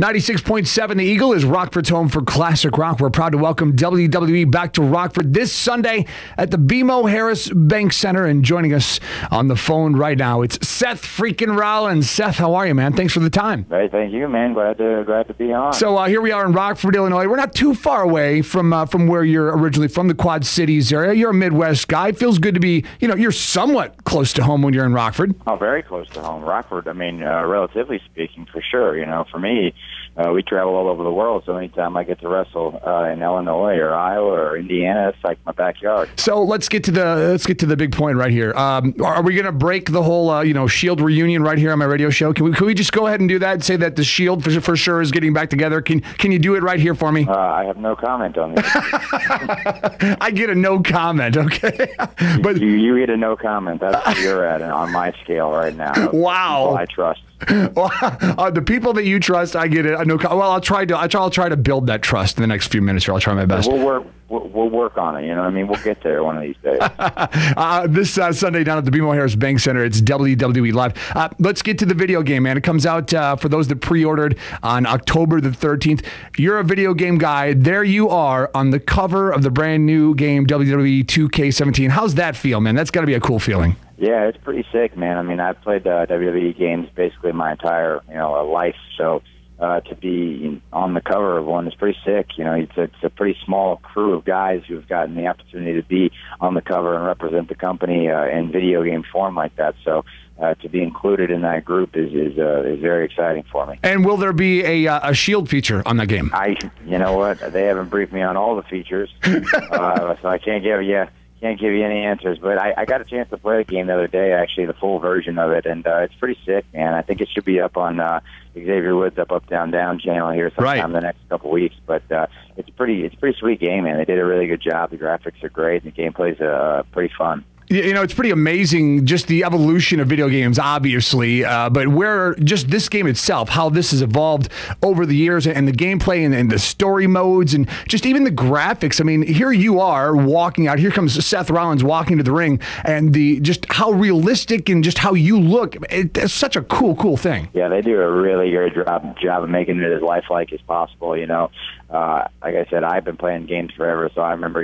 96.7 The Eagle is Rockford's home for classic rock. We're proud to welcome WWE back to Rockford this Sunday at the BMO Harris Bank Center. And joining us on the phone right now, it's Seth freaking Rollins. Seth, how are you, man? Thanks for the time. Hey, thank you, man. Glad to be on. So here we are in Rockford, Illinois. We're not too far away from where you're originally from, the Quad Cities area. You're a Midwest guy. It feels good to be, you're somewhat close to home when you're in Rockford. Oh, very close to home. Rockford, relatively speaking, for sure. For me, we travel all over the world, so anytime I get to wrestle in Illinois or Iowa or Indiana, it's like my backyard. So let's get to the big point right here. Are we going to break the whole Shield reunion right here on my radio show? Can we just go ahead and do that and say that the Shield for sure is getting back together? Can you do it right here for me? I have no comment on this. I get a no comment, okay? But you get a no comment. That's where you're at on my scale right now. Wow. I trust. Well, the people that you trust, I get it. I know. Well, I'll try to build that trust in the next few minutes. Or I'll try my best. We'll work on it. We'll get there one of these days. This Sunday down at the BMO Harris Bank Center, it's WWE Live. Let's get to the video game, man. It comes out for those that pre-ordered on October the 13th. You're a video game guy. There you are on the cover of the brand new game WWE 2K17. How's that feel, man? That's got to be a cool feeling. Yeah, it's pretty sick, man. I've played WWE games basically my entire life, so to be on the cover of one is pretty sick. It's a pretty small crew of guys who've gotten the opportunity to be on the cover and represent the company in video game form like that. So to be included in that group is very exciting for me. And will there be a Shield feature on that game? You know what? They haven't briefed me on all the features, so I can't give you any answers, but I got a chance to play the game the other day, actually, the full version of it, and it's pretty sick, man. I think it should be up on Xavier Woods' Up, Down, Down channel here sometime in the next couple of weeks, but it's a pretty sweet game, man. They did a really good job. The graphics are great, and the gameplay's pretty fun. It's pretty amazing, just the evolution of video games, obviously, but where just this game itself, how this has evolved over the years, and the gameplay and the story modes, and just even the graphics. Here you are walking out. Here comes Seth Rollins walking to the ring, and just how realistic and just how you look. It's such a cool thing. Yeah, they do a really good job of making it as lifelike as possible. Like I said, I've been playing games forever, so I remember,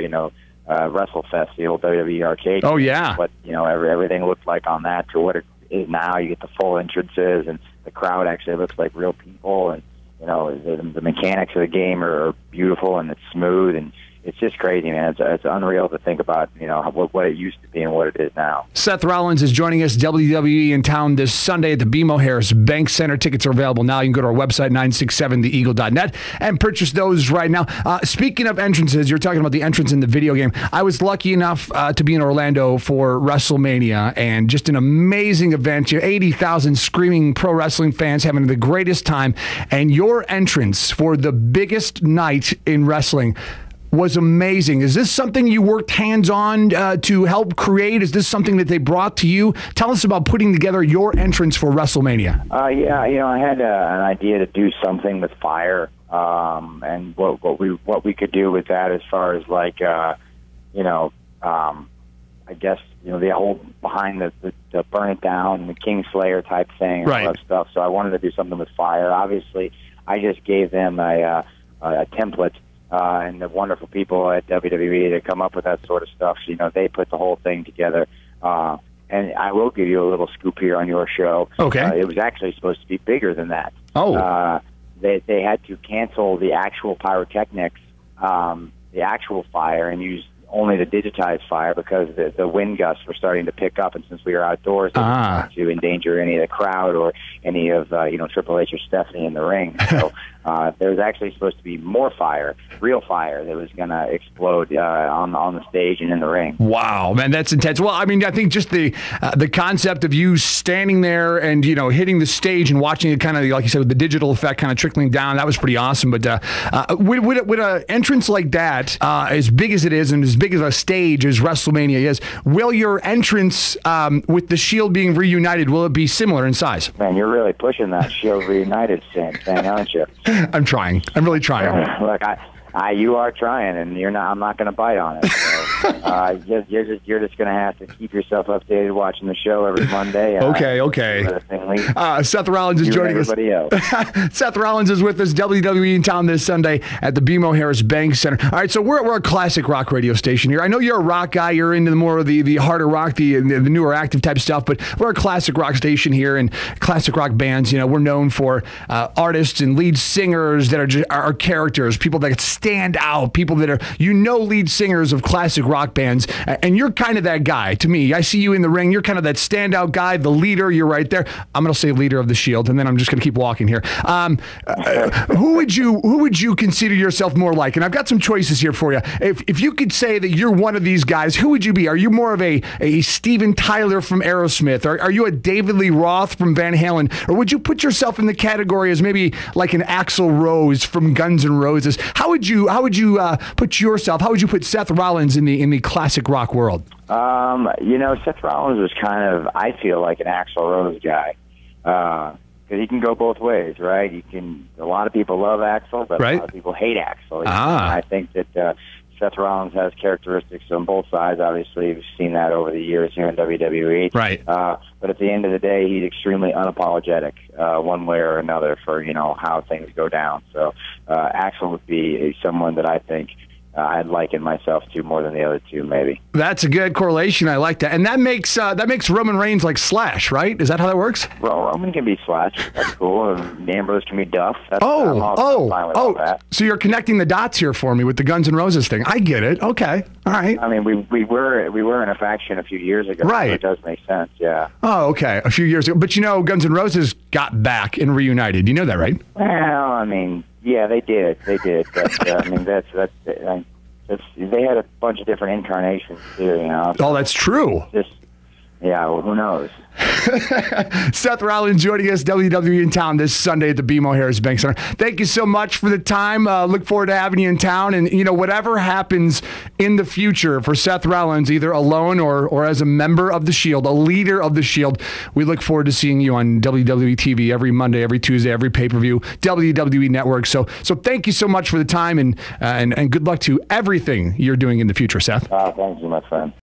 WrestleFest, the old WWE arcade. Oh, yeah. What, everything looked like on that to what it is now. You get the full entrances, and the crowd actually looks like real people, and, the mechanics of the game are beautiful, and it's smooth, and it's just crazy, man. It's unreal to think about, what it used to be and what it is now. Seth Rollins is joining us, WWE in town this Sunday at the BMO Harris Bank Center. Tickets are available now. You can go to our website, 967theeagle.net, and purchase those right now. Speaking of entrances, you're talking about the entrance in the video game. I was lucky enough to be in Orlando for WrestleMania, and just an amazing event. 80,000 screaming pro wrestling fans having the greatest time, and your entrance for the biggest night in wrestling was amazing. Is this something you worked hands-on to help create? Is this something that they brought to you? Tell us about putting together your entrance for WrestleMania. Yeah, I had an idea to do something with fire, and what we could do with that as far as I guess the whole behind the burn it down, the Kingslayer type thing, and all that stuff. So I wanted to do something with fire. Obviously, I just gave them a template. And the wonderful people at WWE that come up with that sort of stuff, they put the whole thing together. And I will give you a little scoop here on your show. Okay. It was actually supposed to be bigger than that. Oh. They had to cancel the actual pyrotechnics, the actual fire, and use only the digitized fire because the wind gusts were starting to pick up, and since we were outdoors, they didn't want to endanger any of the crowd or any of Triple H or Stephanie in the ring. So there was actually supposed to be more fire, real fire, that was going to explode on the stage and in the ring. Wow, man, that's intense. Well, I think just the concept of you standing there and hitting the stage and watching it kind of, like you said, with the digital effect kind of trickling down, that was pretty awesome. But with an entrance like that, as big as it is and as big as a stage as WrestleMania is, will your entrance with the Shield being reunited, will it be similar in size? Man, you're really pushing that Shield reunited thing, aren't you? I'm trying. I'm really trying. Look, you are trying, and you're not. I'm not going to bite on it. So. You're just going to have to keep yourself updated watching the show every Monday. Okay. Seth Rollins is joining us. Seth Rollins is with us, WWE in town this Sunday at the BMO Harris Bank Center. All right, so we're a classic rock radio station here. I know you're a rock guy. You're into more of the harder rock, the newer active type stuff, but we're a classic rock station here, and classic rock bands, we're known for artists and lead singers that are characters, people that stand out, people that are, lead singers of classic rock bands, and you're kind of that guy to me. I see you in the ring. You're kind of that standout guy, the leader. You're right there. I'm going to say leader of the Shield, and then I'm just going to keep walking here. Who would you consider yourself more like? And I've got some choices here for you. If you could say that you're one of these guys, who would you be? Are you more of a Steven Tyler from Aerosmith? Are you a David Lee Roth from Van Halen? Or would you put yourself in the category as maybe like an Axl Rose from Guns N' Roses? How would you put yourself? How would you put Seth Rollins in the classic rock world? Seth Rollins was kind of, I feel like, an Axl Rose guy. Because he can go both ways, right? A lot of people love Axl, but a lot of people hate Axl. I think that Seth Rollins has characteristics on both sides. Obviously, we've seen that over the years here in WWE. Right. But at the end of the day, he's extremely unapologetic, one way or another, for how things go down. So Axl would be someone that I think I'd liken myself to more than the other two, maybe. That's a good correlation. I like that, and that makes Roman Reigns like Slash, right? Is that how that works? Well, Roman can be Slash. That's cool. And Ambrose can be Duff. That's, I'm fine with all that. So you're connecting the dots here for me with the Guns N' Roses thing. I get it. Okay, all right. I mean, we were in a faction a few years ago. Right. So it does make sense. Yeah. Oh, okay. A few years ago, but Guns N' Roses got back and reunited. You know that, right? Well, I mean, yeah, they did. But I mean, that's they had a bunch of different incarnations too. Oh, that's true. Yeah, well, who knows? Seth Rollins joining us, WWE in town this Sunday at the BMO Harris Bank Center. Thank you so much for the time. Look forward to having you in town. And, whatever happens in the future for Seth Rollins, either alone or as a member of the Shield, a leader of the Shield, we look forward to seeing you on WWE TV every Monday, every Tuesday, every pay-per-view, WWE Network. So thank you so much for the time, and good luck to everything you're doing in the future, Seth. Thank you, my friend.